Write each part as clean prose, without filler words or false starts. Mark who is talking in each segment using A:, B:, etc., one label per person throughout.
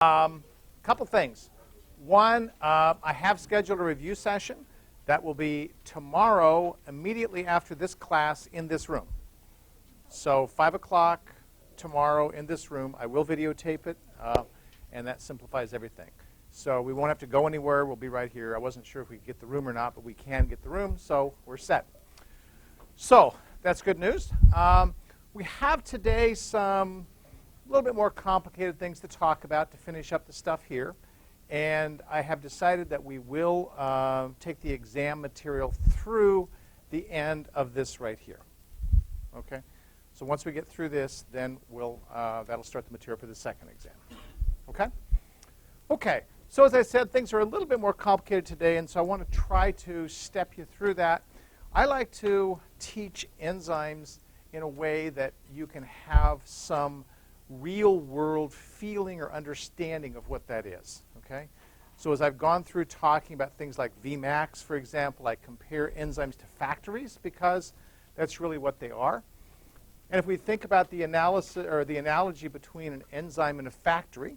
A: Couple things. One, I have scheduled a review session that will be tomorrow immediately after this class in this room. So 5 o'clock tomorrow in this room. I will videotape it, and that simplifies everything. So we won't have to go anywhere. We'll be right here. I wasn't sure if we could get the room or not, but we can get the room, so we're set. So that's good news. We have today some a little bit more complicated things to talk about to finish up the stuff here. And I have decided that we will take the exam material through the end of this right here. Okay? So once we get through this, then that'll start the material for the second exam. Okay? Okay. So as I said, things are a little bit more complicated today, and so I want to try to step you through that. I like to teach enzymes in a way that you can have some real-world feeling or understanding of what that is. Okay? So as I've gone through talking about things like Vmax, for example, I compare enzymes to factories because that's really what they are. And if we think about the analysis or the analogy between an enzyme and a factory,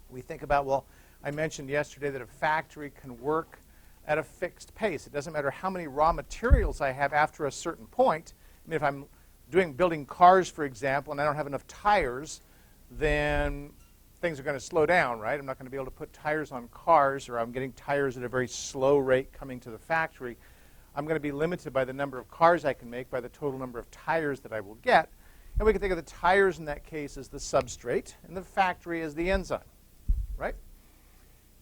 A: we think about, well, I mentioned yesterday that a factory can work at a fixed pace. It doesn't matter how many raw materials I have after a certain point. I mean, if I'm building cars, for example, and I don't have enough tires, then things are going to slow down, right? I'm not going to be able to put tires on cars, or I'm getting tires at a very slow rate coming to the factory. I'm going to be limited by the number of cars I can make, by the total number of tires that I will get. And we can think of the tires in that case as the substrate, and the factory as the enzyme, right?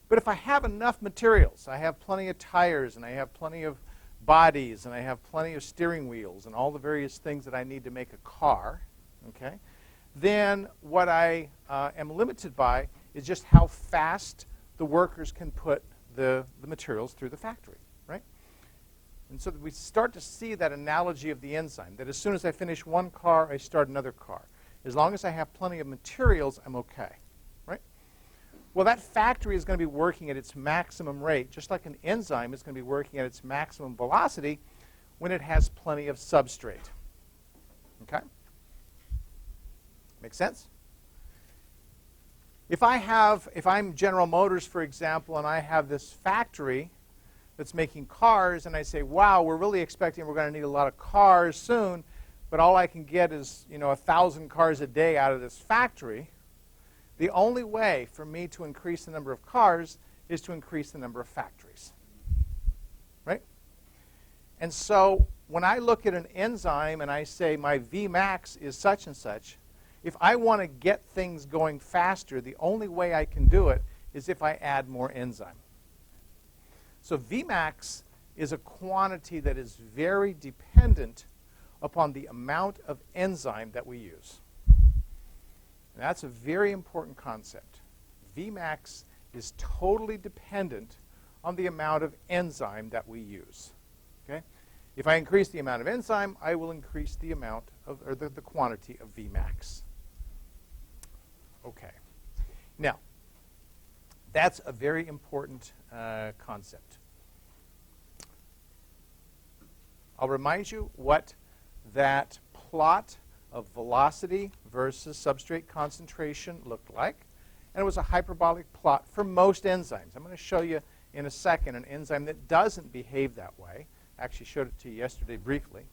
A: But if I have enough materials, I have plenty of tires, and I have plenty of bodies, and I have plenty of steering wheels, and all the various things that I need to make a car, okay, then what I am limited by is just how fast the workers can put the materials through the factory, right? And so we start to see that analogy of the enzyme, that as soon as I finish one car, I start another car. As long as I have plenty of materials, I'm okay, right? Well, that factory is going to be working at its maximum rate, just like an enzyme is going to be working at its maximum velocity when it has plenty of substrate. Okay? Make sense? If I'm General Motors, for example, and I have this factory that's making cars, and I say, wow, we're really expecting we're going to need a lot of cars soon, but all I can get is 1,000 cars a day out of this factory. The only way for me to increase the number of cars is to increase the number of factories, right? And so when I look at an enzyme and I say my Vmax is such and such, if I want to get things going faster, the only way I can do it is if I add more enzyme. So Vmax is a quantity that is very dependent upon the amount of enzyme that we use. And that's a very important concept. Vmax is totally dependent on the amount of enzyme that we use. Okay? If I increase the amount of enzyme, I will increase the amount of, or the quantity of Vmax. Okay. Now, that's a very important concept. I'll remind you what that plot of velocity versus substrate concentration looked like. And it was a hyperbolic plot for most enzymes. I'm going to show you in a second an enzyme that doesn't behave that way. I actually showed it to you yesterday briefly.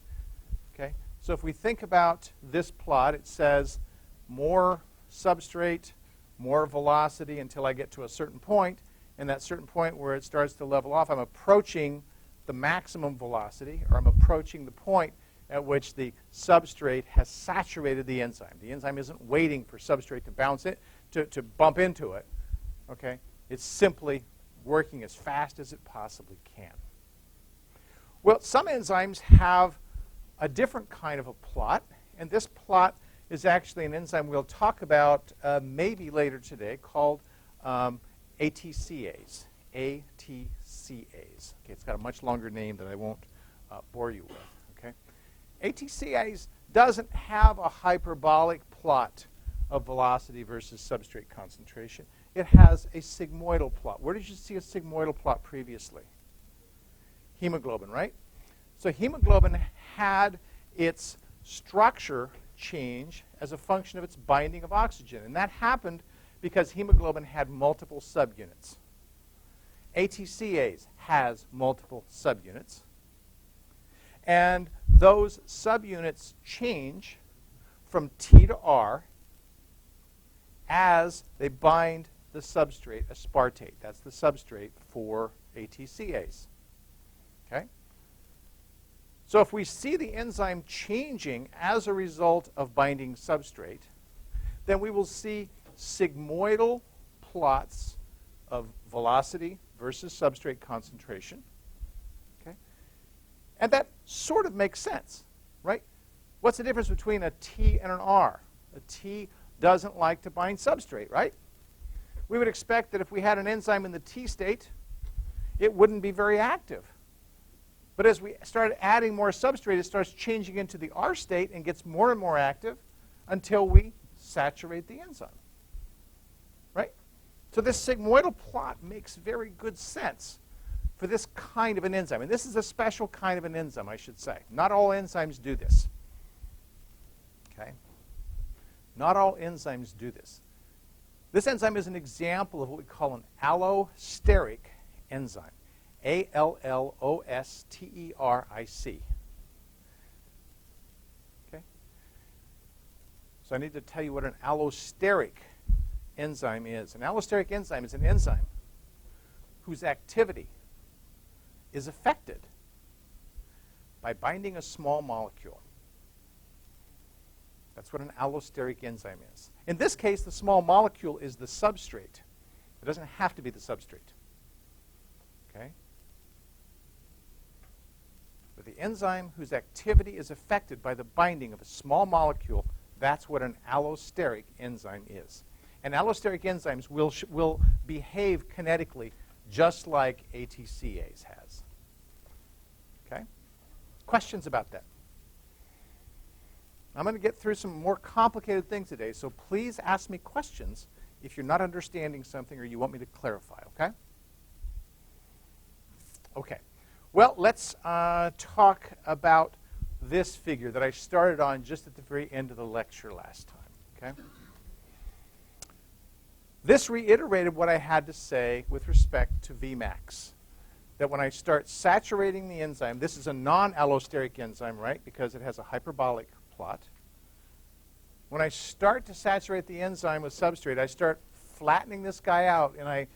A: Okay? So if we think about this plot, it says more substrate, more velocity until I get to a certain point. And that certain point where it starts to level off, I'm approaching the maximum velocity, or I'm approaching the point at which the substrate has saturated the enzyme. The enzyme isn't waiting for substrate to bounce it, to bump into it. Okay? It's simply working as fast as it possibly can. Well, some enzymes have a different kind of a plot, and this plot is actually an enzyme we'll talk about maybe later today called ATCase. ATCase. Okay, it's got a much longer name that I won't bore you with. Okay? ATCase doesn't have a hyperbolic plot of velocity versus substrate concentration. It has a sigmoidal plot. Where did you see a sigmoidal plot previously? Hemoglobin, right? So hemoglobin had its structure change as a function of its binding of oxygen. And that happened because hemoglobin had multiple subunits. ATCase has multiple subunits. And those subunits change from T to R as they bind the substrate, aspartate. That's the substrate for ATCase. Okay? So if we see the enzyme changing as a result of binding substrate, then we will see sigmoidal plots of velocity versus substrate concentration. Okay? And that sort of makes sense, right? What's the difference between a T and an R? A T doesn't like to bind substrate, right? We would expect that if we had an enzyme in the T state, it wouldn't be very active. But as we start adding more substrate, it starts changing into the R state and gets more and more active until we saturate the enzyme, right? So this sigmoidal plot makes very good sense for this kind of an enzyme. And this is a special kind of an enzyme, I should say. Not all enzymes do this. Okay? Not all enzymes do this. This enzyme is an example of what we call an allosteric enzyme. A-L-L-O-S-T-E-R-I-C. Okay? So I need to tell you what an allosteric enzyme is. An allosteric enzyme is an enzyme whose activity is affected by binding a small molecule. That's what an allosteric enzyme is. In this case, the small molecule is the substrate. It doesn't have to be the substrate. Okay? But the enzyme whose activity is affected by the binding of a small molecule, that's what an allosteric enzyme is. And allosteric enzymes will behave kinetically just like ATCase has. Okay? Questions about that? I'm going to get through some more complicated things today, so please ask me questions if you're not understanding something or you want me to clarify, okay? Okay. Well, let's talk about this figure that I started on just at the very end of the lecture last time, okay? This reiterated what I had to say with respect to Vmax. That when I start saturating the enzyme, this is a non-allosteric enzyme, right, because it has a hyperbolic plot. When I start to saturate the enzyme with substrate, I start flattening this guy out, and I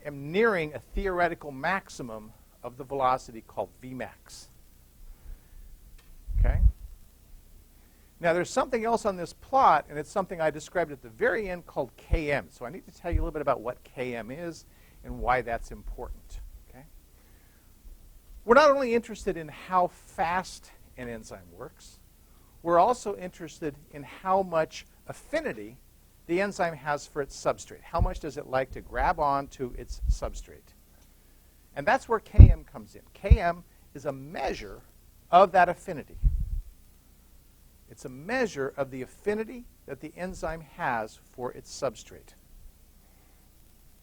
A: am nearing a theoretical maximum of the velocity called Vmax. Okay? Now, there's something else on this plot, and it's something I described at the very end called Km. So I need to tell you a little bit about what Km is and why that's important. Okay? We're not only interested in how fast an enzyme works, we're also interested in how much affinity the enzyme has for its substrate. How much does it like to grab onto its substrate? And that's where Km comes in. Km is a measure of that affinity. It's a measure of the affinity that the enzyme has for its substrate.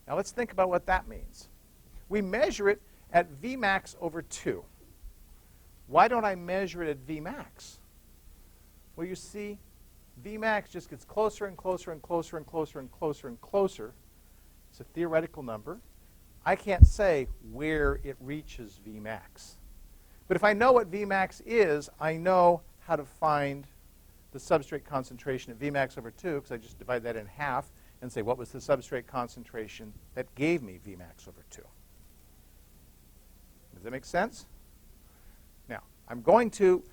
A: Now let's think about what that means. We measure it at Vmax over 2. Why don't I measure it at Vmax? Well, you see, Vmax just gets closer and closer and closer and closer and closer and closer. It's a theoretical number. I can't say where it reaches Vmax. But if I know what Vmax is, I know how to find the substrate concentration at Vmax over 2, because I just divide that in half and say, what was the substrate concentration that gave me Vmax over 2? Does that make sense? Now, I'm going to,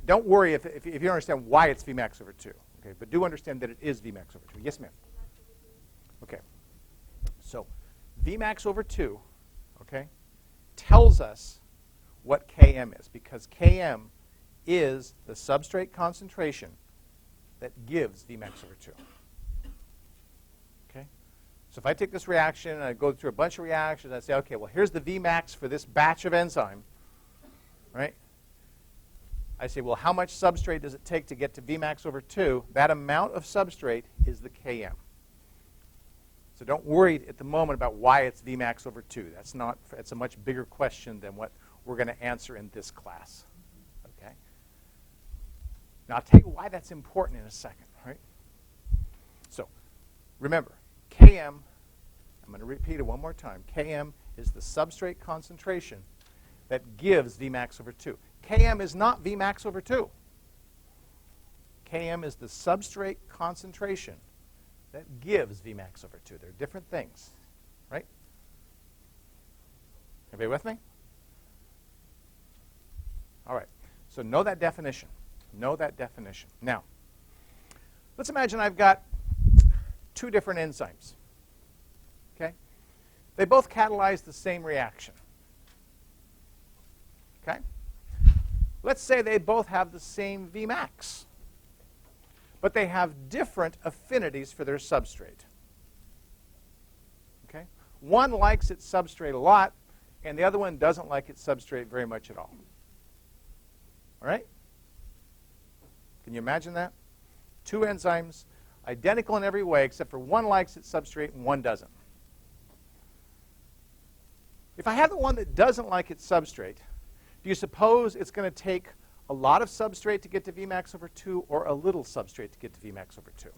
A: don't worry if you don't understand why it's Vmax over 2, okay? But do understand that it is Vmax over 2. Yes, ma'am? Okay. So Vmax over 2, okay, tells us what Km is, because Km is the substrate concentration that gives Vmax over 2. Okay? So if I take this reaction and I go through a bunch of reactions, I say, okay, well, here's the Vmax for this batch of enzyme, right? I say, well, how much substrate does it take to get to Vmax over 2? That amount of substrate is the Km. So don't worry at the moment about why it's Vmax over 2. It's a much bigger question than what we're going to answer in this class. Okay? Now, I'll tell you why that's important in a second. Right? So remember, Km, I'm going to repeat it one more time. Km is the substrate concentration that gives Vmax over 2. Km is not Vmax over 2. Km is the substrate concentration that gives Vmax over 2. They're different things, right? Everybody with me? All right. So know that definition. Know that definition. Now, let's imagine I've got two different enzymes. Okay? They both catalyze the same reaction. Okay? Let's say they both have the same Vmax, but they have different affinities for their substrate. Okay? One likes its substrate a lot, and the other one doesn't like its substrate very much at all. All right? Can you imagine that? Two enzymes, identical in every way, except for one likes its substrate and one doesn't. If I have the one that doesn't like its substrate, do you suppose it's going to take a lot of substrate to get to Vmax over 2 or a little substrate to get to Vmax over 2?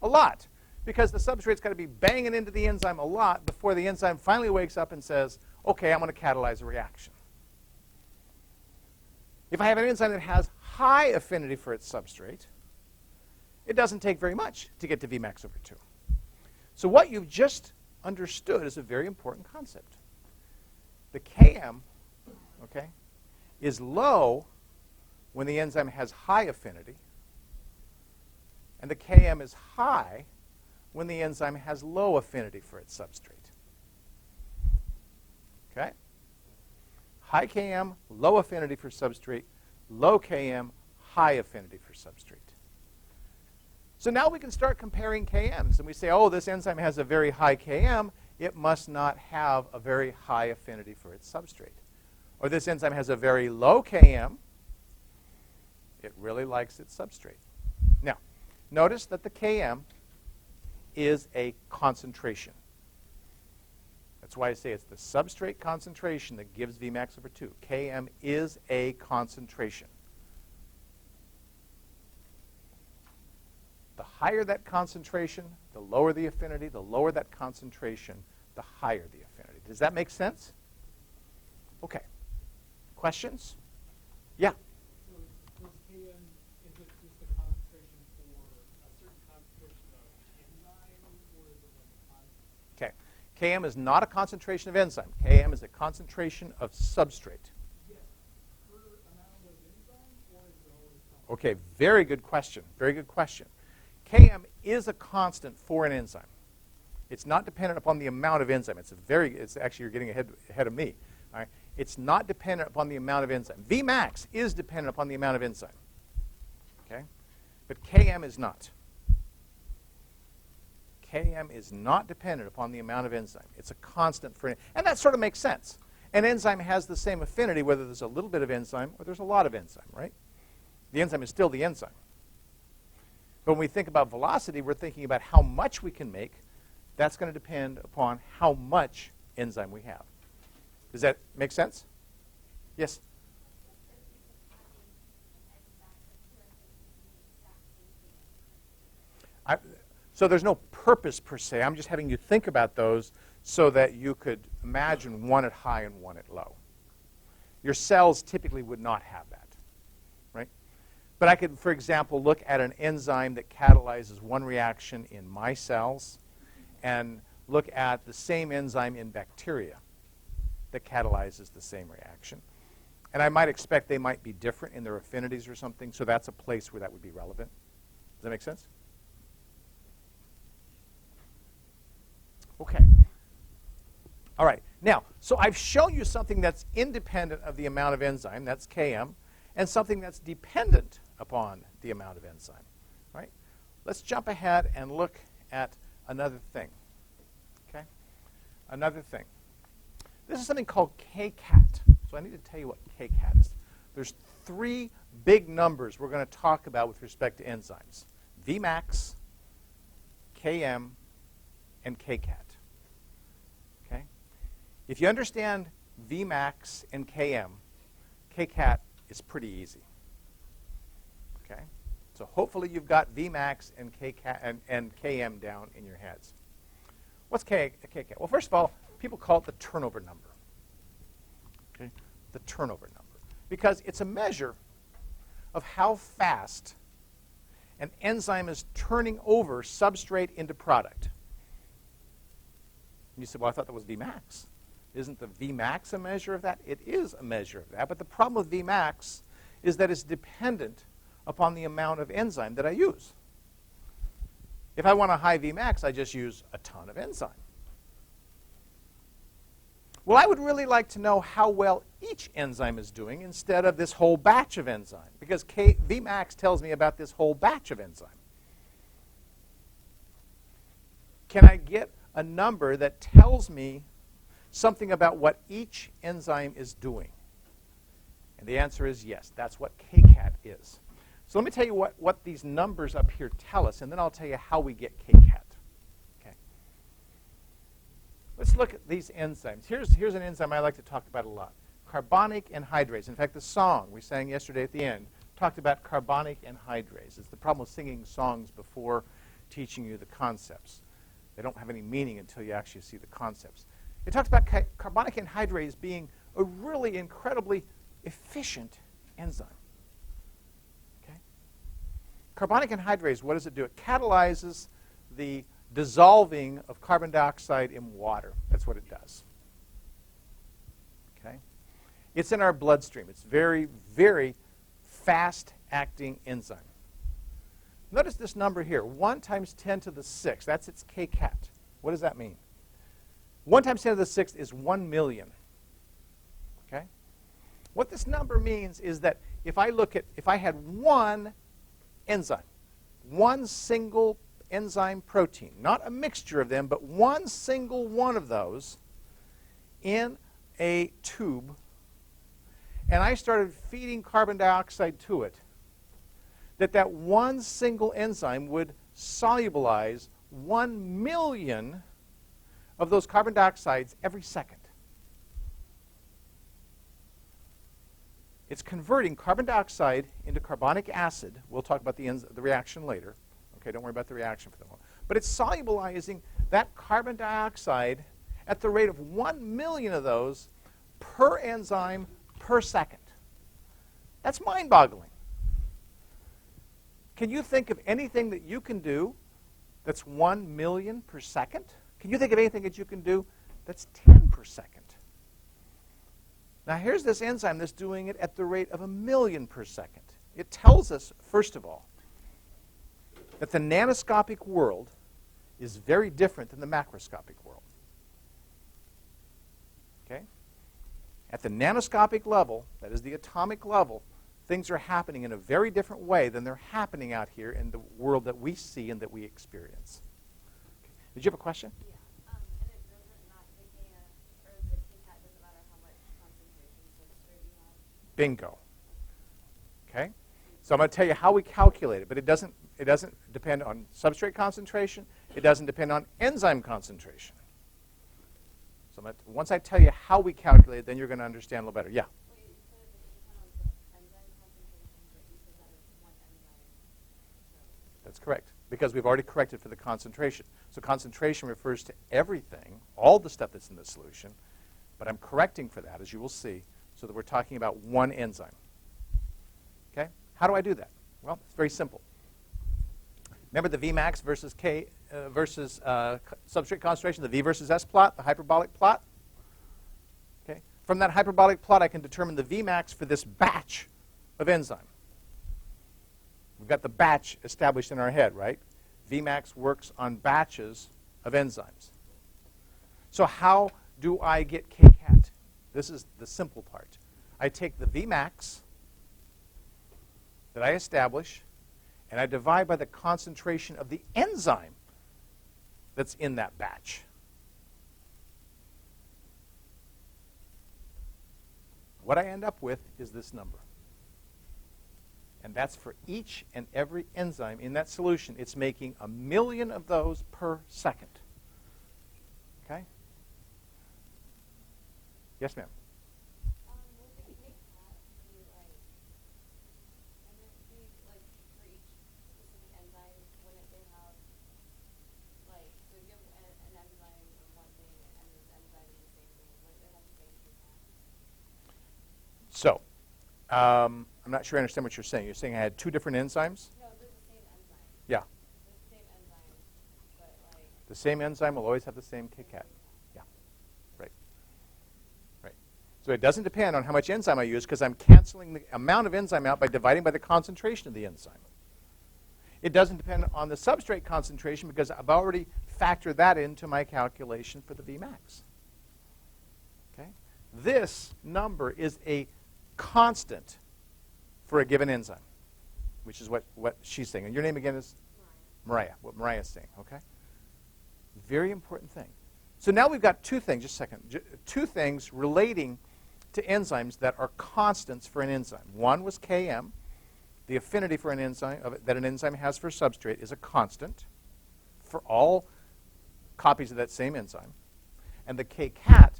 A: A lot, because the substrate's got to be banging into the enzyme a lot before the enzyme finally wakes up and says, OK, I'm going to catalyze a reaction. If I have an enzyme that has high affinity for its substrate, it doesn't take very much to get to Vmax over 2. So what you've just understood is a very important concept. The Km, okay, is low when the enzyme has high affinity, and the Km is high when the enzyme has low affinity for its substrate. Okay? High Km, low affinity for substrate. Low Km, high affinity for substrate. So now we can start comparing Kms. And we say, oh, this enzyme has a very high Km. It must not have a very high affinity for its substrate. Or this enzyme has a very low Km. It really likes its substrate. Now, notice that the Km is a concentration. That's why I say it's the substrate concentration that gives Vmax over 2. Km is a concentration. The higher that concentration, the lower the affinity. The lower that concentration, the higher the affinity. Does that make sense? Okay. Questions? Yeah?
B: So does Km, is it just the concentration for a certain concentration of enzyme, or is it like a constant?
A: Okay. Km is not a concentration of enzyme. Km is a concentration of substrate.
B: Yes. Per amount of enzyme, or is it always constant?
A: Okay, very good question. Very good question. Km is a constant for an enzyme. It's not dependent upon the amount of enzyme. It's actually, you're getting ahead of me. All right? It's not dependent upon the amount of enzyme. Vmax is dependent upon the amount of enzyme. Okay? But Km is not. Km is not dependent upon the amount of enzyme. It's a constant for, and that sort of makes sense. An enzyme has the same affinity whether there's a little bit of enzyme or there's a lot of enzyme, right? The enzyme is still the enzyme. But when we think about velocity, we're thinking about how much we can make. That's going to depend upon how much enzyme we have. Does that make sense? Yes? So there's no purpose per se. I'm just having you think about those so that you could imagine one at high and one at low. Your cells typically would not have that, right? But I could, for example, look at an enzyme that catalyzes one reaction in my cells and look at the same enzyme in bacteria that catalyzes the same reaction. And I might expect they might be different in their affinities or something, so that's a place where that would be relevant. Does that make sense? Okay. All right. Now, so I've shown you something that's independent of the amount of enzyme, that's Km, and something that's dependent upon the amount of enzyme. Right? Let's jump ahead and look at another thing. Okay? Another thing. This is something called Kcat. So I need to tell you what Kcat is. There's three big numbers we're going to talk about with respect to enzymes. Vmax, Km, and Kcat. Okay? If you understand Vmax and Km, Kcat is pretty easy. Okay? So hopefully you've got Vmax and Kcat and Km down in your heads. What's Kcat? Well, first of all, people call it the turnover number. Okay? The turnover number. Because it's a measure of how fast an enzyme is turning over substrate into product. And you said, well, I thought that was Vmax. Isn't the Vmax a measure of that? It is a measure of that. But the problem with Vmax is that it's dependent upon the amount of enzyme that I use. If I want a high Vmax, I just use a ton of enzyme. Well, I would really like to know how well each enzyme is doing instead of this whole batch of enzyme, because Vmax tells me about this whole batch of enzyme. Can I get a number that tells me something about what each enzyme is doing? And the answer is yes. That's what Kcat is. So let me tell you what these numbers up here tell us, and then I'll tell you how we get Kcat. Okay. Let's look at these enzymes. Here's an enzyme I like to talk about a lot. Carbonic anhydrase. In fact, the song we sang yesterday at the end talked about carbonic anhydrase. It's the problem with singing songs before teaching you the concepts. They don't have any meaning until you actually see the concepts. It talks about carbonic anhydrase being a really incredibly efficient enzyme. Okay? Carbonic anhydrase, what does it do? It catalyzes the dissolving of carbon dioxide in water. That's what it does. Okay? It's in our bloodstream. It's very, very fast-acting enzyme. Notice this number here, 1 times 10 to the 6th. That's its Kcat. What does that mean? 1 times 10 to the 6th is 1 million. Okay? What this number means is that if I had one enzyme, one single enzyme protein, not a mixture of them, but one single one of those in a tube, and I started feeding carbon dioxide to it, that one single enzyme would solubilize 1 million of those carbon dioxides every second. It's converting carbon dioxide into carbonic acid. We'll talk about the reaction later. Okay, don't worry about the reaction for the moment. But it's solubilizing that carbon dioxide at the rate of 1 million of those per enzyme per second. That's mind-boggling. Can you think of anything that you can do that's 1 million per second? Can you think of anything that you can do that's 10 per second? Now here's this enzyme that's doing it at the rate of 1 million per second. It tells us, first of all, that the nanoscopic world is very different than the macroscopic world. Okay? At the nanoscopic level, that is the atomic level, things are happening in a very different way than they're happening out here in the world that we see and that we experience. Okay. Did you have a question?
C: Yeah. And it doesn't not the Kcat doesn't matter how much concentration substrate you have?
A: Bingo. Okay? So I'm going to tell you how we calculate it, but it doesn't depend on substrate concentration. It doesn't depend on enzyme concentration. So once I tell you how we calculate it, then you're going to understand a little better. Yeah?
C: Well, you said it doesn't depend on the enzyme concentration, but you said that it's one enzyme. So.
A: That's correct, because we've already corrected for the concentration. So concentration refers to everything, all the stuff that's in the solution, but I'm correcting for that, as you will see, so that we're talking about one enzyme. Okay? How do I do that? Well, it's very simple. Remember the Vmax versus substrate concentration, the V versus S plot, the hyperbolic plot? Okay. From that hyperbolic plot, I can determine the Vmax for this batch of enzyme. We've got the batch established in our head, right? Vmax works on batches of enzymes. So how do I get Kcat? This is the simple part. I take the Vmax that I establish, and I divide by the concentration of the enzyme that's in that batch. What I end up with is this number. And that's for each and every enzyme in that solution. It's making 1 million of those per second. Okay? Yes, ma'am.
C: Will the Kcat be like, and then be like for each
A: I'm not sure I understand what you're saying. You're saying I had two different enzymes?
C: No, they're the same enzyme.
A: Yeah.
C: They're the same enzyme, but like.
A: The same enzyme will always have the same Kcat. Yeah. Right. Right. So it doesn't depend on how much enzyme I use because I'm canceling the amount of enzyme out by dividing by the concentration of the enzyme. It doesn't depend on the substrate concentration because I've already factored that into my calculation for the Vmax. Okay? This number is a constant for a given enzyme, which is what she's saying. And your name again is? Mariah. What Mariah's saying, okay? Very important thing. So now we've got two things, just a second, two things relating to enzymes that are constants for an enzyme. One was Km. The affinity for an enzyme that an enzyme has for a substrate is a constant for all copies of that same enzyme. And the Kcat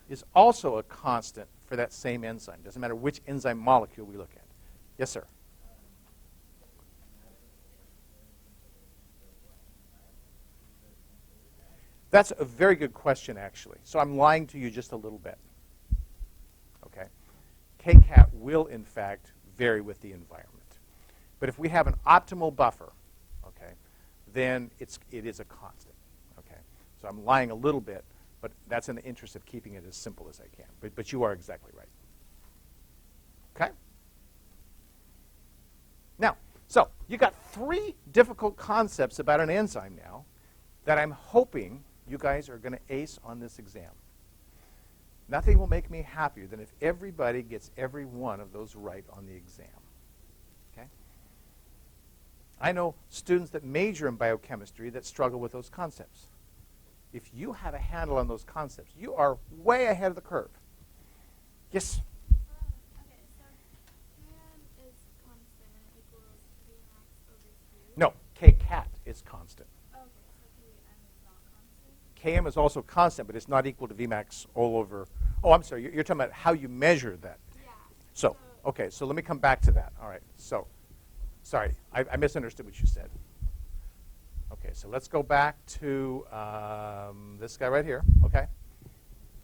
A: is also a constant for that same enzyme. Doesn't matter which enzyme molecule we look at. Yes, sir? That's a very good question, actually. So I'm lying to you just a little bit. Okay? Kcat will, in fact, vary with the environment. But if we have an optimal buffer, okay, then it is a constant. Okay? So I'm lying a little bit, but that's in the interest of keeping it as simple as I can. But you are exactly right. Okay? Now, so you got three difficult concepts about an enzyme now that I'm hoping you guys are going to ace on this exam. Nothing will make me happier than if everybody gets every one of those right on the exam. Okay? I know students that major in biochemistry that struggle with those concepts. If you have a handle on those concepts, you are way ahead of the curve. Yes?
D: Okay, so Km is constant and equals Vmax over 2.
A: No, Kcat is constant.
D: Okay, so Km is not constant?
A: Km is also constant, but it's not equal to Vmax all over. Oh, I'm sorry. You're talking about how you measure that.
D: Yeah.
A: So, okay, so let me come back to that. All right, so, sorry, I misunderstood what you said. Okay, so let's go back to this guy right here, okay?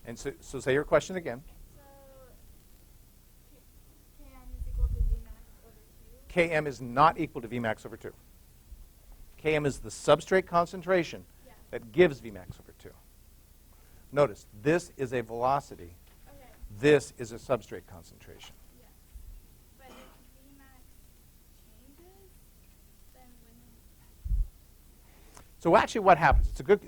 A: And so say your question again.
D: So Km is equal to Vmax over 2?
A: Km is not equal to Vmax over 2. Km is the substrate concentration that gives Vmax over 2. Notice, this is a velocity.
D: Okay.
A: This is a substrate concentration.
D: Yes. But if Vmax changes, then when
A: So actually what happens, it's a good,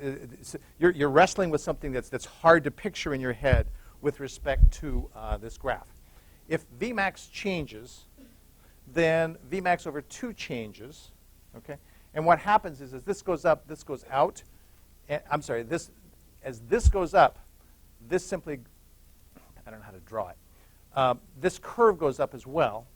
A: you're wrestling with something that's hard to picture in your head with respect to this graph. If Vmax changes, then Vmax over 2 changes, okay? And what happens is as this goes up, this goes out. I'm sorry, as this goes up, this simply, I don't know how to draw it. This curve goes up as well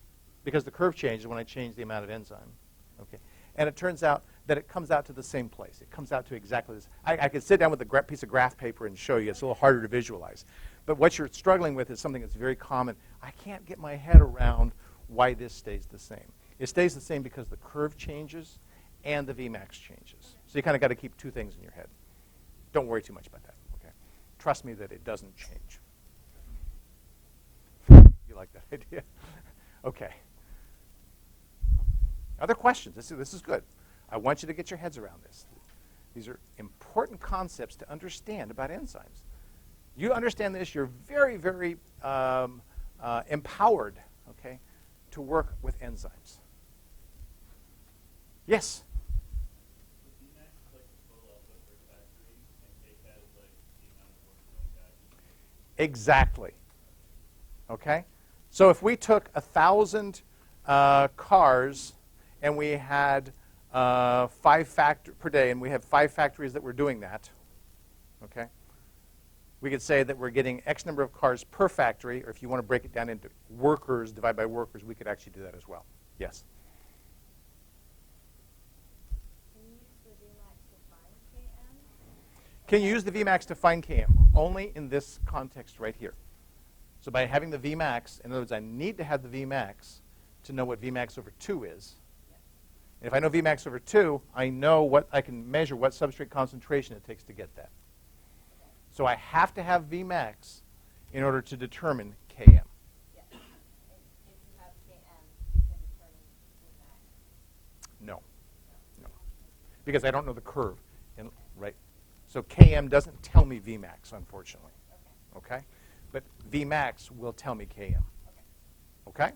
A: because the curve changes when I change the amount of enzyme, okay? And it turns out that it comes out to the same place. It comes out to exactly this. I could sit down with a piece of graph paper and show you. It's a little harder to visualize. But what you're struggling with is something that's very common. I can't get my head around why this stays the same. It stays the same because the curve changes and the Vmax changes. So you kind of got to keep two things in your head. Don't worry too much about that, okay? Trust me that it doesn't change. You like that idea? Okay. Other questions? This is good. I want you to get your heads around this. These are important concepts to understand about enzymes. You understand this, you're very, very empowered, okay, to work with enzymes. Yes?
B: Vmax is like the total output per factory, and Kcat is like the amount of work going back.
A: Exactly. Okay? So if we took 1,000 cars and we had 5 per day, and we have 5 factories that were doing that, okay? We could say that we're getting X number of cars per factory, or if you want to break it down into workers, divide by workers, we could actually do that as well. Yes?
C: Can you use the Vmax to find Km?
A: Can you use the Vmax to find Km? Only in this context right here. So by having the Vmax, in other words, I need to have the Vmax to know what Vmax over 2 is. And if I know Vmax over 2, I know what I can measure what substrate concentration it takes to get that. So I have to have Vmax in order to determine Km.
C: Yes. And if
A: because I don't know the curve. Right? So Km doesn't tell me Vmax, unfortunately. Okay? But Vmax will tell me Km. Okay?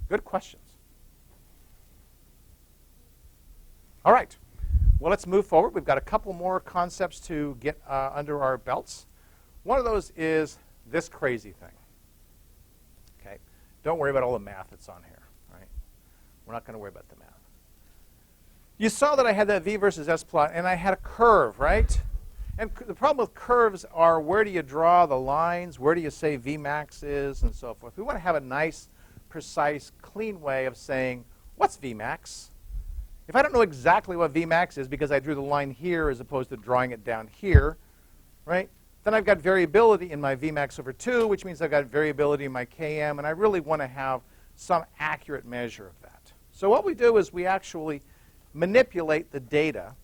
A: Good questions. All right. Well, let's move forward. We've got a couple more concepts to get under our belts. One of those is this crazy thing. Okay? Don't worry about all the math that's on here. Right? We're not going to worry about the math. You saw that I had that V versus S plot, and I had a curve, right? And the problem with curves are, where do you draw the lines? Where do you say Vmax is, and so forth? We want to have a nice, precise, clean way of saying, what's Vmax? If I don't know exactly what Vmax is because I drew the line here as opposed to drawing it down here, right? Then I've got variability in my Vmax over 2, which means I've got variability in my Km, and I really want to have some accurate measure of that. So what we do is we actually manipulate the data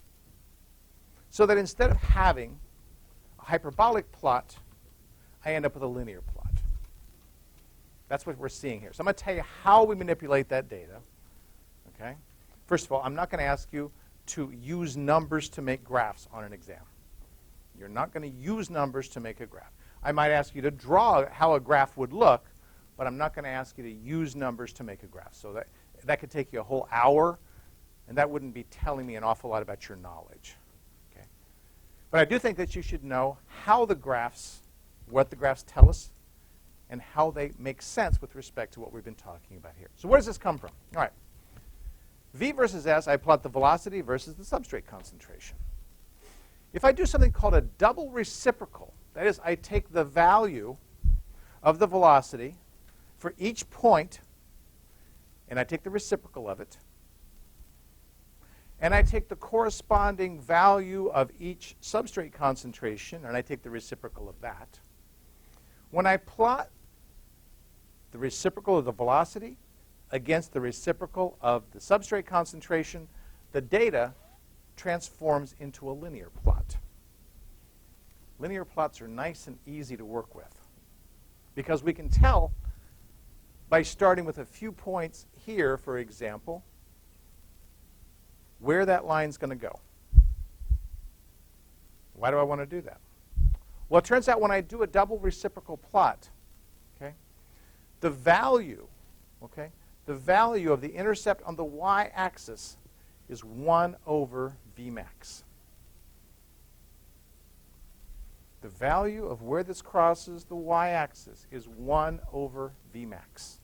A: so that instead of having a hyperbolic plot, I end up with a linear plot. That's what we're seeing here. So I'm going to tell you how we manipulate that data. Okay? First of all, I'm not going to ask you to use numbers to make graphs on an exam. You're not going to use numbers to make a graph. I might ask you to draw how a graph would look, but I'm not going to ask you to use numbers to make a graph. So that could take you a whole hour, and that wouldn't be telling me an awful lot about your knowledge. Okay? But I do think that you should know how the graphs, what the graphs tell us, and how they make sense with respect to what we've been talking about here. So where does this come from? All right. V versus S, I plot the velocity versus the substrate concentration. If I do something called a double reciprocal, that is, I take the value of the velocity for each point, and I take the reciprocal of it, and I take the corresponding value of each substrate concentration, and I take the reciprocal of that. When I plot the reciprocal of the velocity against the reciprocal of the substrate concentration, the data transforms into a linear plot. Linear plots are nice and easy to work with because we can tell by starting with a few points here, for example, where that line's going to go. Why do I want to do that? Well, it turns out when I do a double reciprocal plot, okay, the value of the intercept on the y-axis is 1 over Vmax. The value of where this crosses the y-axis is 1 over Vmax.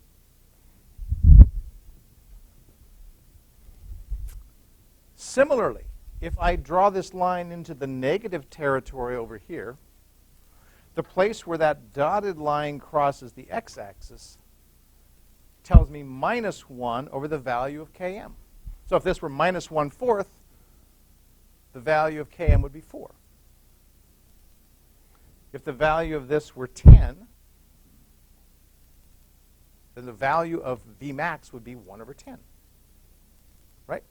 A: Similarly, if I draw this line into the negative territory over here, the place where that dotted line crosses the x-axis tells me minus 1 over the value of Km. So if this were minus 1/4, the value of Km would be 4. If the value of this were 10, then the value of Vmax would be 1 over 10. Right?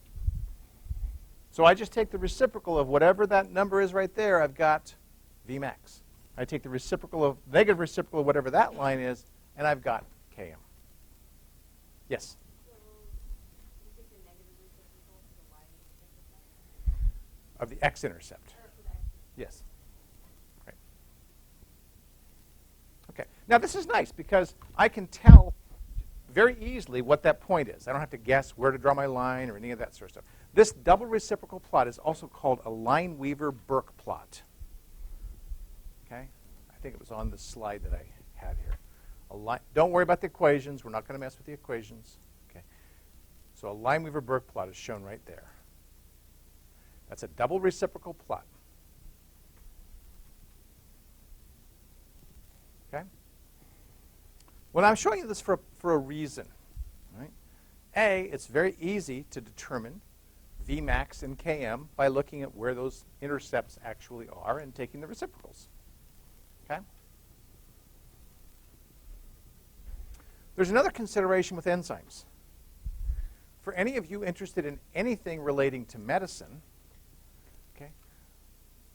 A: So I just take the reciprocal of whatever that number is right there, I've got Vmax. I take the negative reciprocal of whatever that line is, and I've got Km. Yes?
C: So you take the negative reciprocal for the y-intercept?
A: Of the x-intercept.
C: Or for the x-intercept?
A: Yes. Right. Okay. Now this is nice because I can tell very easily what that point is. I don't have to guess where to draw my line or any of that sort of stuff. This double reciprocal plot is also called a Lineweaver-Burke plot. Okay? I think it was on the slide that I had here. Don't worry about the equations. We're not going to mess with the equations. Okay? So a Lineweaver-Burke plot is shown right there. That's a double reciprocal plot. Okay? Well, I'm showing you this for a reason. Right? A, it's very easy to determine Vmax and Km by looking at where those intercepts actually are and taking the reciprocals. Okay? There's another consideration with enzymes. For any of you interested in anything relating to medicine, okay,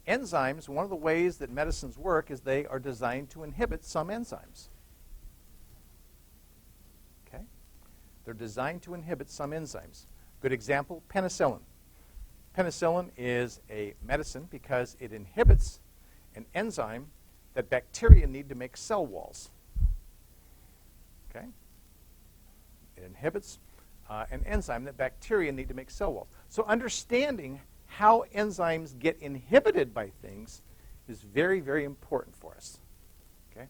A: enzymes, one of the ways that medicines work is they are designed to inhibit some enzymes. Okay? They're designed to inhibit some enzymes. Good example, penicillin. Penicillin is a medicine because it inhibits an enzyme that bacteria need to make cell walls. Okay? It inhibits an enzyme that bacteria need to make cell walls. So understanding how enzymes get inhibited by things is very, very important for us. Okay?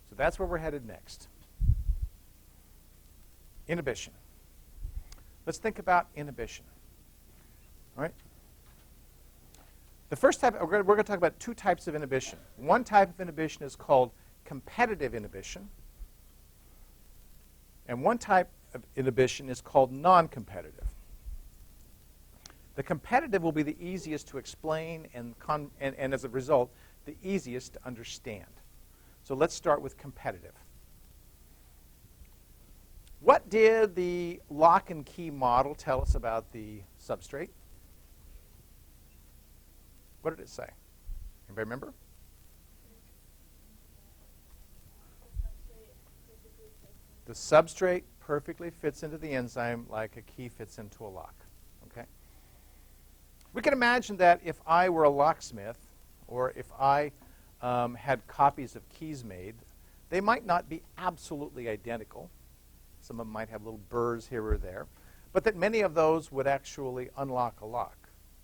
A: So that's where we're headed next. Inhibition. Let's think about inhibition. All right? The first type, we're going to talk about two types of inhibition. One type of inhibition is called competitive inhibition. And one type of inhibition is called non-competitive. The competitive will be the easiest to explain and as a result, the easiest to understand. So let's start with competitive. What did the lock and key model tell us about the substrate? What did it say? Anybody remember? The substrate perfectly fits into the enzyme like a key fits into a lock. Okay? We can imagine that if I were a locksmith, or if I had copies of keys made, they might not be absolutely identical. Some of them might have little burrs here or there, but that many of those would actually unlock a lock,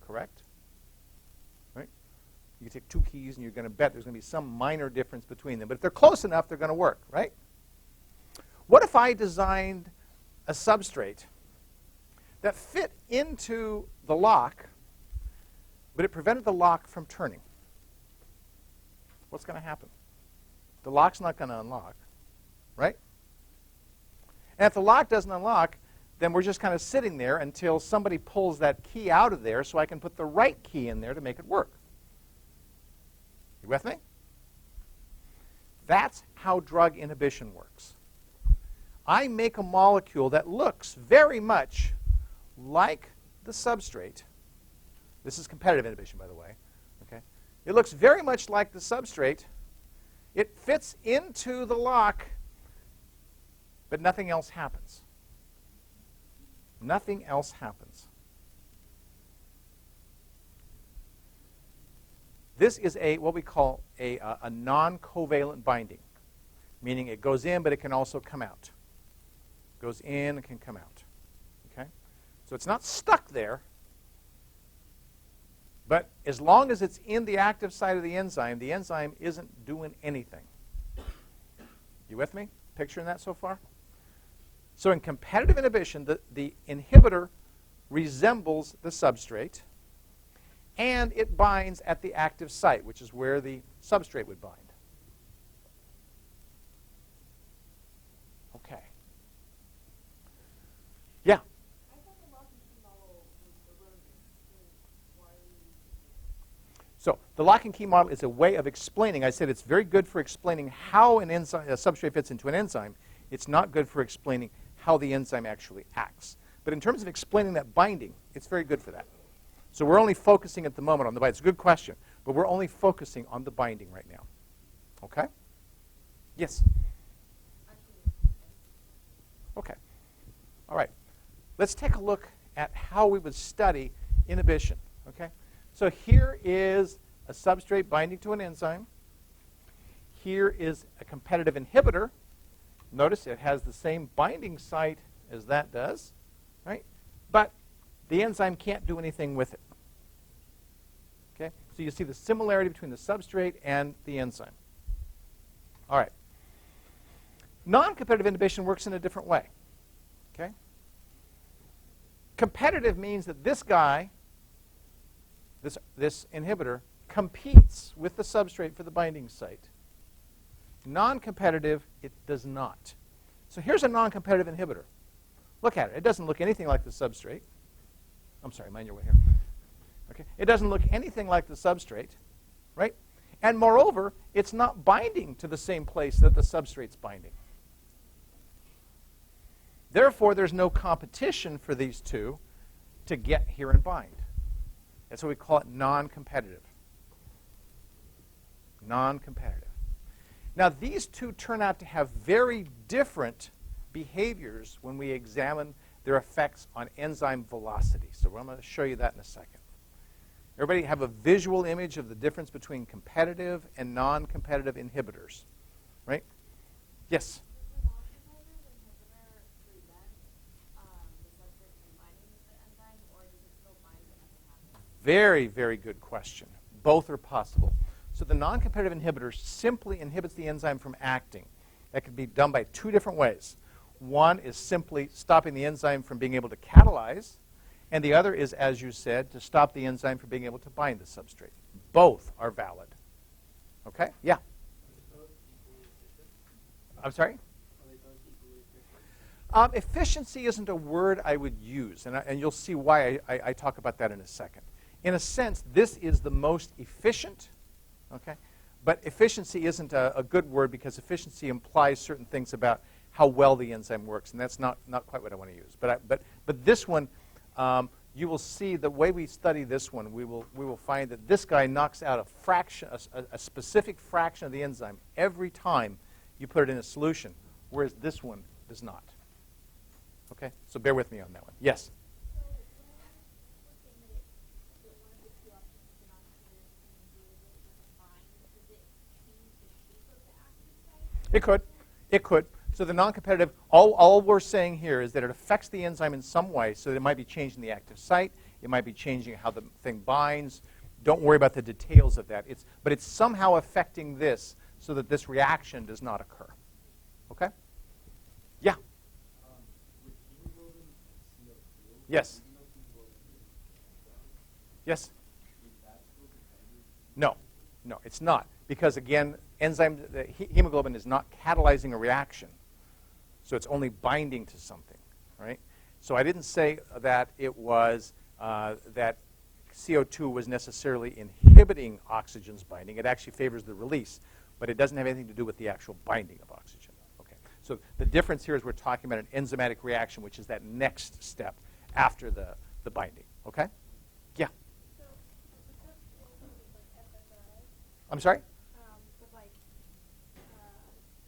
A: correct? Right? You take two keys and you're going to bet there's going to be some minor difference between them, but if they're close enough, they're going to work, right? What if I designed a substrate that fit into the lock, but it prevented the lock from turning? What's going to happen? The lock's not going to unlock, right? And if the lock doesn't unlock, then we're just kind of sitting there until somebody pulls that key out of there so I can put the right key in there to make it work. You with me? That's how drug inhibition works. I make a molecule that looks very much like the substrate. This is competitive inhibition, by the way. Okay? It looks very much like the substrate. It fits into the lock, but nothing else happens. Nothing else happens. This is what we call a non-covalent binding, meaning it goes in, but it can also come out. Goes in and can come out. Okay? So it's not stuck there, but as long as it's in the active site of the enzyme isn't doing anything. You with me? Picturing that so far? So in competitive inhibition, the inhibitor resembles the substrate, and it binds at the active site, which is where the substrate would bind. Okay. Yeah? So the lock and key model is a way of explaining. I said it's very good for explaining how a substrate fits into an enzyme. It's not good for explaining how the enzyme actually acts. But in terms of explaining that binding, it's very good for that. So we're only focusing at the moment on the binding. It's a good question, but we're only focusing on the binding right now. Okay? Yes? Okay. All right. Let's take a look at how we would study inhibition. Okay? So here is a substrate binding to an enzyme. Here is a competitive inhibitor. Notice it has the same binding site as that does, right? But the enzyme can't do anything with it. Okay? So you see the similarity between the substrate and the enzyme. All right. Non-competitive inhibition works in a different way. Okay? Competitive means that this guy, this inhibitor, competes with the substrate for the binding site. Non-competitive, it does not. So here's a non-competitive inhibitor. Look at it. It doesn't look anything like the substrate. I'm sorry, mind your way here. Okay. It doesn't look anything like the substrate, right? And moreover, it's not binding to the same place that the substrate's binding. Therefore, there's no competition for these two to get here and bind. That's why we call it non-competitive. Non-competitive. Now, these two turn out to have very different behaviors when we examine their effects on enzyme velocity. So I'm going to show you that in a second. Everybody have a visual image of the difference between competitive and non-competitive inhibitors, right? Yes?
C: Does the non-competitive inhibitor prevent the substrate from binding with the enzyme, or does it still bind it as it happens?
A: Very, very good question. Both are possible. So the non-competitive inhibitor simply inhibits the enzyme from acting. That could be done by two different ways. One is simply stopping the enzyme from being able to catalyze, and the other is, as you said, to stop the enzyme from being able to bind the substrate. Both are valid. Okay? Yeah? I'm sorry? Efficiency isn't a word I would use, and you'll see why I talk about that in a second. In a sense, this is the most efficient, okay? But efficiency isn't a good word because efficiency implies certain things about how well the enzyme works, and that's not quite what I want to use. But this one, you will see the way we study this one, we will find that this guy knocks out a fraction, a specific fraction of the enzyme every time you put it in a solution, whereas this one does not. Okay, so bear with me on that one. Yes? It could. It could. So the non-competitive, all we're saying here is that it affects the enzyme in some way, so that it might be changing the active site. It might be changing how the thing binds. Don't worry about the details of that. But it's somehow affecting this so that this reaction does not occur. Okay? Yeah? Yes? Yes? No. No, it's not. Because, again, hemoglobin is not catalyzing a reaction. So it's only binding to something, right? So I didn't say that it was that CO2 was necessarily inhibiting oxygen's binding. It actually favors the release, but it doesn't have anything to do with the actual binding of oxygen. Okay. So the difference here is we're talking about an enzymatic reaction, which is that next step after the binding. Okay? Yeah. I'm sorry?
D: With like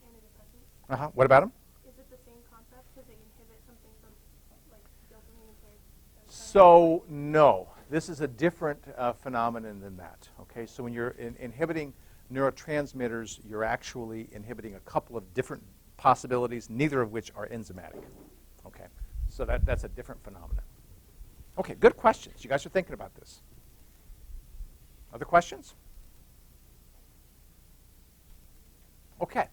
D: antidepressants.
A: Uh-huh. What about them?
D: Is it the same concept? Because they inhibit something from like dopamine to
A: So no, this is a different phenomenon than that. Okay, so when you're inhibiting neurotransmitters, you're actually inhibiting a couple of different possibilities, neither of which are enzymatic. Okay, so that's a different phenomenon. Okay, good questions. You guys are thinking about this. Other questions? Okay,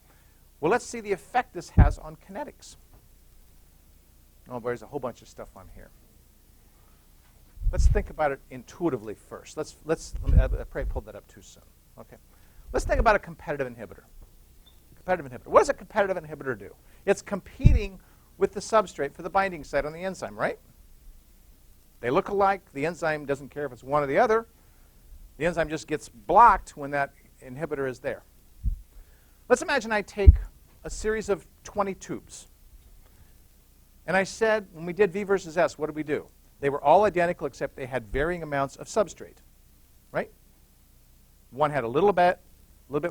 A: well, let's see the effect this has on kinetics. Oh, there's a whole bunch of stuff on here. Let's think about it intuitively first. I probably pulled that up too soon. Okay, let's think about a competitive inhibitor. Competitive inhibitor. What does a competitive inhibitor do? It's competing with the substrate for the binding site on the enzyme, right? They look alike. The enzyme doesn't care if it's one or the other. The enzyme just gets blocked when that inhibitor is there. Let's imagine I take a series of 20 tubes. And I said, when we did V versus S, what did we do? They were all identical except they had varying amounts of substrate, right? One had a little bit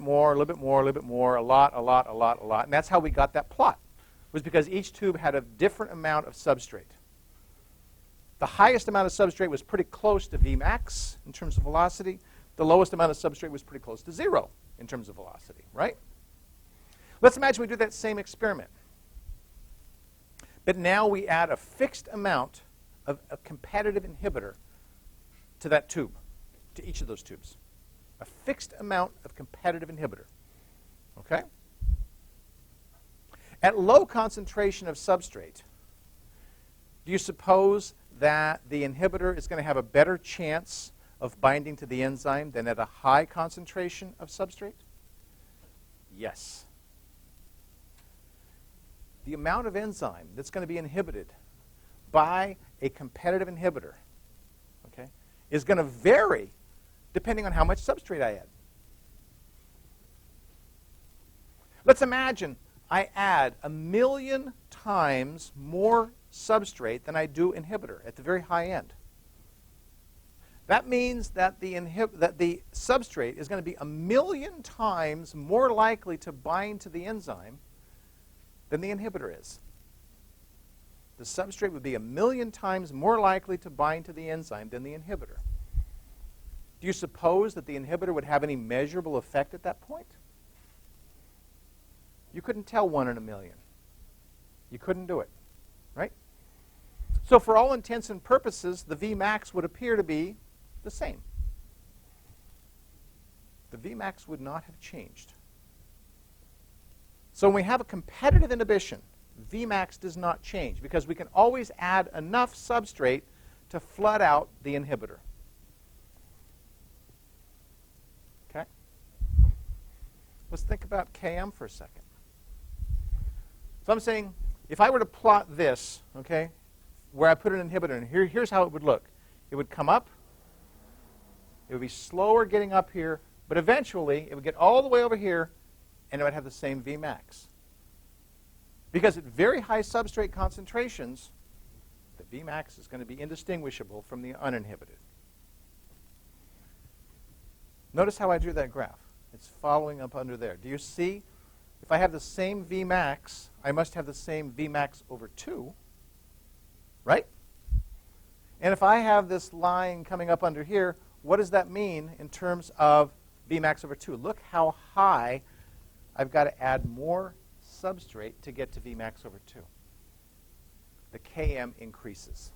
A: more, a little bit more, a little bit more, a lot, a lot, a lot, a lot. And that's how we got that plot. It was because each tube had a different amount of substrate. The highest amount of substrate was pretty close to Vmax in terms of velocity. The lowest amount of substrate was pretty close to 0 in terms of velocity, right? Let's imagine we do that same experiment. But now we add a fixed amount of a competitive inhibitor to that tube, to each of those tubes. A fixed amount of competitive inhibitor. Okay? At low concentration of substrate, do you suppose that the inhibitor is going to have a better chance of binding to the enzyme than at a high concentration of substrate? Yes. The amount of enzyme that's going to be inhibited by a competitive inhibitor, okay, is going to vary depending on how much substrate I add. Let's imagine I add 1,000,000 times more substrate than I do inhibitor at the very high end. That means that the substrate is going to be 1,000,000 times more likely to bind to the enzyme than the inhibitor is. The substrate would be 1,000,000 times more likely to bind to the enzyme than the inhibitor. Do you suppose that the inhibitor would have any measurable effect at that point? You couldn't tell 1 in a million. You couldn't do it, right? So for all intents and purposes, the Vmax would appear to be the same. The Vmax would not have changed. So when we have a competitive inhibition, Vmax does not change because we can always add enough substrate to flood out the inhibitor. Okay? Let's think about Km for a second. So I'm saying if I were to plot this, okay, where I put an inhibitor in, here's how it would look. It would come up. It would be slower getting up here, but eventually it would get all the way over here, and it would have the same Vmax. Because at very high substrate concentrations, the Vmax is going to be indistinguishable from the uninhibited. Notice how I drew that graph. It's following up under there. Do you see? If I have the same Vmax, I must have the same Vmax over 2, right? And if I have this line coming up under here, what does that mean in terms of Vmax over 2? Look how high I've got to add more substrate to get to Vmax over 2. The Km increases.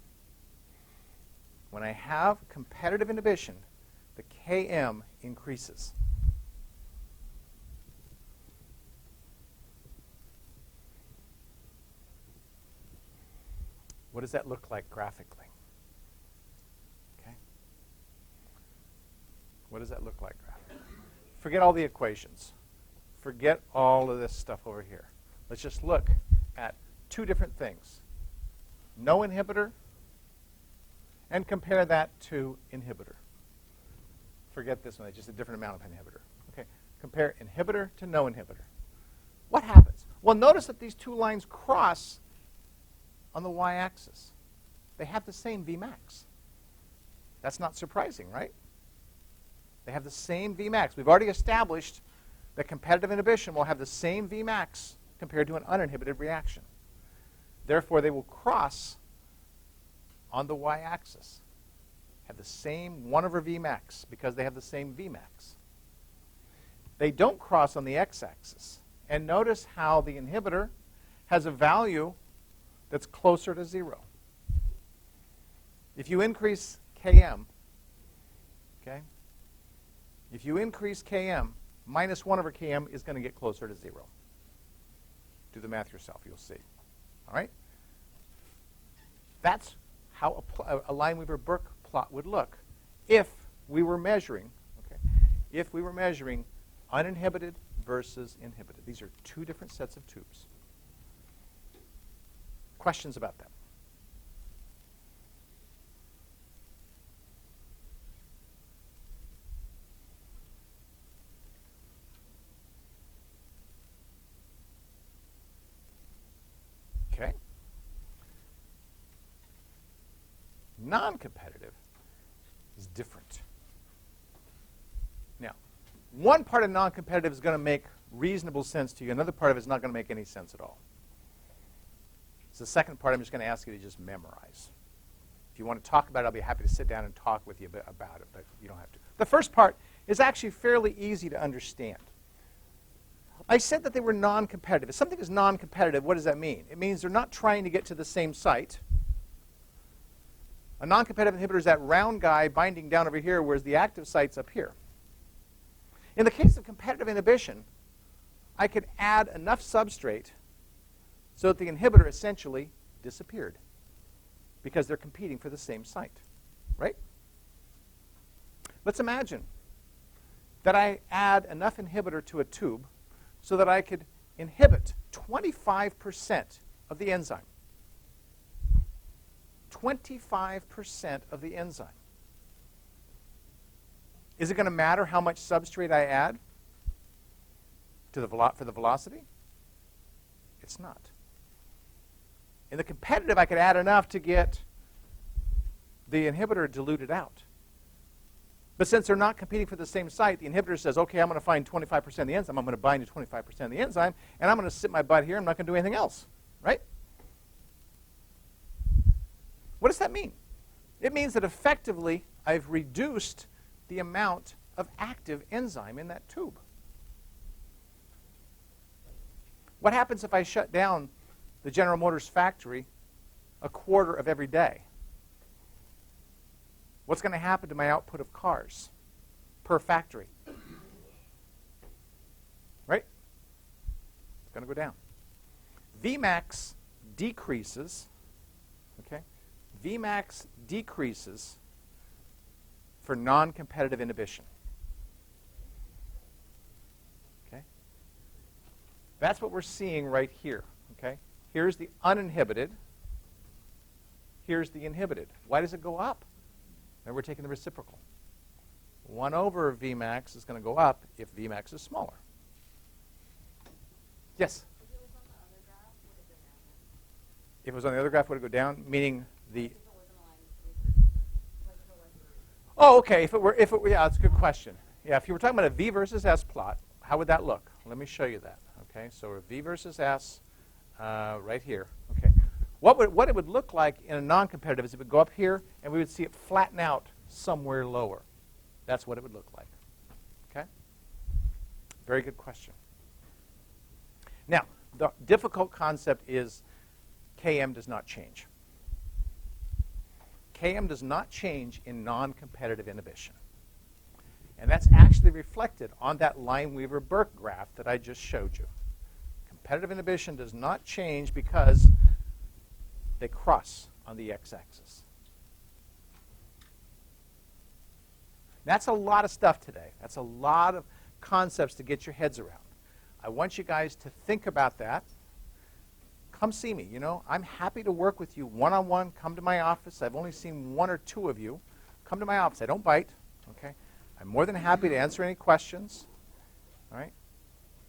A: When I have competitive inhibition, the Km increases. What does that look like graphically? Okay. What does that look like graphically? Forget all the equations. Forget all of this stuff over here. Let's just look at two different things. No inhibitor, and compare that to inhibitor. Forget this one, it's just a different amount of inhibitor. Okay. Compare inhibitor to no inhibitor. What happens? Well, notice that these two lines cross on the y-axis. They have the same Vmax. That's not surprising, right? They have the same Vmax. We've already established that competitive inhibition will have the same Vmax compared to an uninhibited reaction. Therefore, they will cross on the y-axis, have the same 1 over Vmax because they have the same Vmax. They don't cross on the x-axis. And notice how the inhibitor has a value that's closer to 0. If you increase Km, okay, if you increase Km, minus 1 over Km is going to get closer to 0. Do the math yourself, you'll see. All right? That's how a Lineweaver-Burke plot would look if we were measuring, okay, if we were measuring uninhibited versus inhibited. These are two different sets of tubes. Questions about that? Okay. Non-competitive is different. Now, one part of non-competitive is going to make reasonable sense to you. Another part of it is not going to make any sense at all. So the second part I'm just going to ask you to just memorize. If you want to talk about it, I'll be happy to sit down and talk with you about it, but you don't have to. The first part is actually fairly easy to understand. I said that they were non-competitive. If something is non-competitive, what does that mean? It means they're not trying to get to the same site. A non-competitive inhibitor is that round guy binding down over here, whereas the active site's up here. In the case of competitive inhibition, I could add enough substrate so that the inhibitor essentially disappeared because they're competing for the same site, right? Let's imagine that I add enough inhibitor to a tube so that I could inhibit 25% of the enzyme. 25% of the enzyme. Is it going to matter how much substrate I add to for the velocity? It's not. In the competitive, I could add enough to get the inhibitor diluted out. But since they're not competing for the same site, the inhibitor says, okay, I'm going to find 25% of the enzyme. I'm going to bind to 25% of the enzyme, and I'm going to sit my butt here. I'm not going to do anything else, right? What does that mean? It means that effectively I've reduced the amount of active enzyme in that tube. What happens if I shut down the General Motors factory a quarter of every day? What's going to happen to my output of cars per factory? Right? It's going to go down. Vmax decreases, okay? Vmax decreases for non-competitive inhibition. Okay? That's what we're seeing right here, okay? Here's the uninhibited. Here's the inhibited. Why does it go up? And we're taking the reciprocal. 1 over Vmax is going to go up if Vmax is smaller. Yes?
C: If it was on the other graph, would it go down then?
A: If it was on the other graph, would it go down? Meaning the...
C: If it wasn't aligned with reverse, like if it wasn't.
A: Oh, okay. If it were, yeah, that's a good question. Yeah, if you were talking about a V versus S plot, how would that look? Let me show you that. Okay, so a V versus S right here. Okay, what it would look like in a non-competitive is it would go up here, and we would see it flatten out somewhere lower. That's what it would look like. Okay, very good question. Now, the difficult concept is Km does not change. Km does not change in non-competitive inhibition. And that's actually reflected on that Lineweaver-Burke graph that I just showed you. Competitive inhibition does not change because they cross on the x-axis. That's a lot of stuff today. That's a lot of concepts to get your heads around. I want you guys to think about that. Come see me. You know, I'm happy to work with you one-on-one. Come to my office. I've only seen 1 or 2 of you. Come to my office. I don't bite. Okay? I'm more than happy to answer any questions. All right?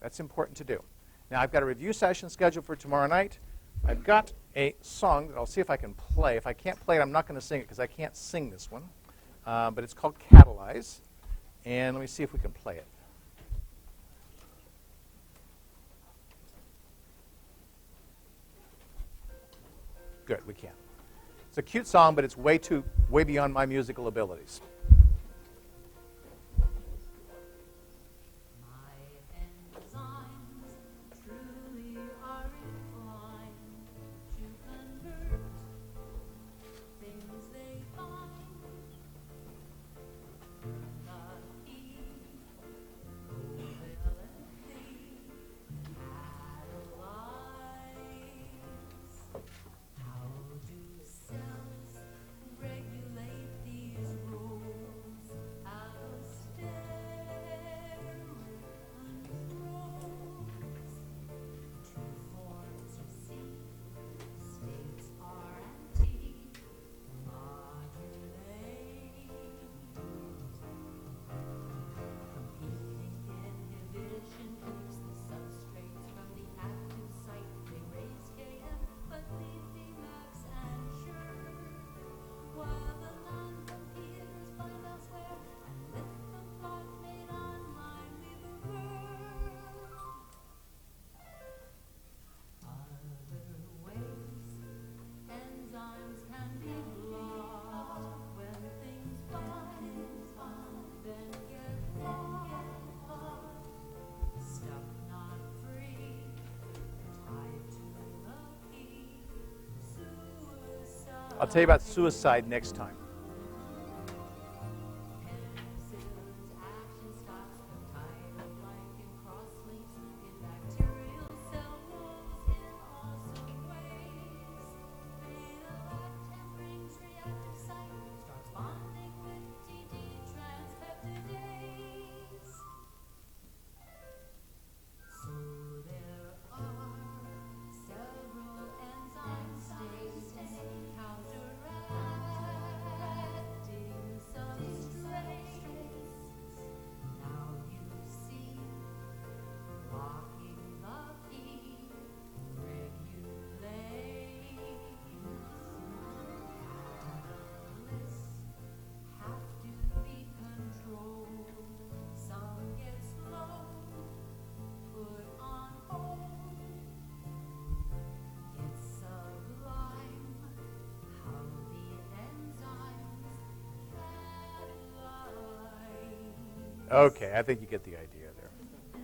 A: That's important to do. Now, I've got a review session scheduled for tomorrow night. I've got a song that I'll see if I can play. If I can't play it, I'm not going to sing it because I can't sing this one. But it's called Catalyze. And let me see if we can play it. Good, we can. It's a cute song, but it's way beyond my musical abilities. I'll tell you about suicide next time. Okay, I think you get the idea there.